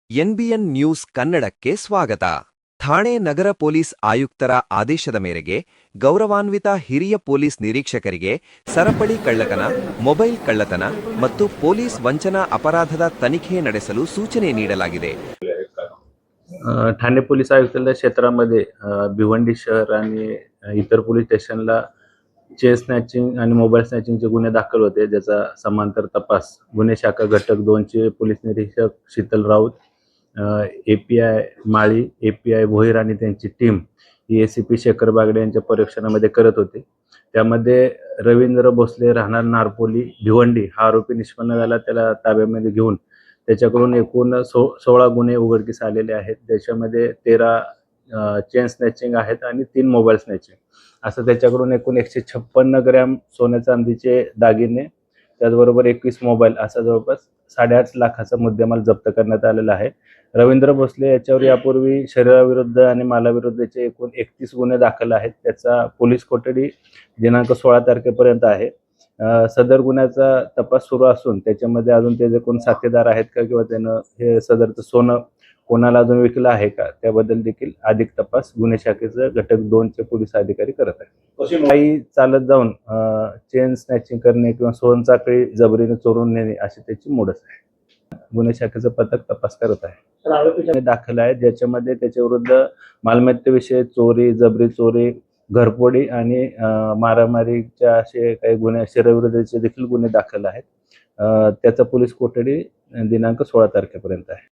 NBN news ಕನ್ನಡಕ್ಕೆ ಸ್ವಾಗತ. ಥಾಣೆ ನಗರ police ಆಯುಕ್ತರ ಆದೇಶದ ಮೇರೆಗೆ ಗೌರವಾನ್ವಿತ ಹಿರಿಯ ಪೊಲೀಸ್ ನಿರೀಕ್ಷಕರಿಗೆ ಸರಪಳಿ ಕಳ್ಳತನ, ಮೊಬೈಲ್ ಕಳ್ಳತನ ಮತ್ತು ಪೊಲೀಸ್ ವಂಚನಾ ಅಪರಾಧದ ತನಿಖೆ ನಡೆಸಲು ಸೂಚನೆ ನೀಡಲಾಗಿದೆ. ठाणे पोलीस आयुक्तालय क्षेत्रामध्ये भिवंडी शहर आणि इतर पोलीस स्टेशनला चेन स्नॅचिंग आणि मोबाईल स्नॅचिंगचे गुन्हे दाखल होते, ज्याचा समांतर तपास गुन्हे शाखा घटक 2 चे पोलीस निरीक्षक शीतल राऊत, एपीआय माळी, एपीआय भोईर आणि त्यांची टीम एसीपी शेखर बागडे यांच्या परीक्षणामध्ये करत होते. त्यामध्ये रवींद्र भोसले राहणार नारपोली भिवंडी हा आरोपी निष्पन्न झाला. त्याला ताब्यामध्ये घेऊन त्याच्याकडून एकूण 16 गुन्हे उघडकीस आलेले आहेत. त्याच्यामध्ये 13 चेन स्नॅचिंग आहेत आणि 3 मोबाईल स्नॅचिंग, असं त्याच्याकडून एकूण 156 ग्रॅम सोन्या चांदीचे दागिने, त्याचबरोबर 21 मोबाईल असा जवळपास 8.5 लाखाचा मुद्देमाल जप्त करण्यात आलेला आहे. रवींद्र भोसले याच्यावर यापूर्वी शरीराविरुद्ध आणि मालाविरुद्धचे एकूण 31 गुन्हे दाखल आहेत. त्याचा पोलीस कोठडी दिनांक 16 तारखेपर्यंत आहे. सदर गुन्ह्याचा तपास सुरू असून त्याच्यामध्ये अजून त्याचे कोण साथीदार आहेत का किंवा त्यानं हे सदरचं सोनं कोणाला अजून विकलं आहे का, त्याबद्दल देखील अधिक तपास गुन्हे शाखेचं घटक 2 चे पोलीस अधिकारी करत आहेत. काही चालत जाऊन चेन स्नॅचिंग करणे किंवा सोनचाकळी जबरीने चोरून नेणे अशी त्याची मोडस आहे. गुन्हे शाखेचं पथक तपास करत आहे. दाखल आहे ज्याच्यामध्ये त्याच्या विरुद्ध मालमत्तेविषयी चोरी, जबरी चोरी, घरफोडी आणि मारामारीच्या असे काही गुन्हे, शरीराविरुद्धचे देखील गुन्हे दाखल आहेत. त्याचा पोलीस कोठडी दिनांक 16 तारखेपर्यंत आहे.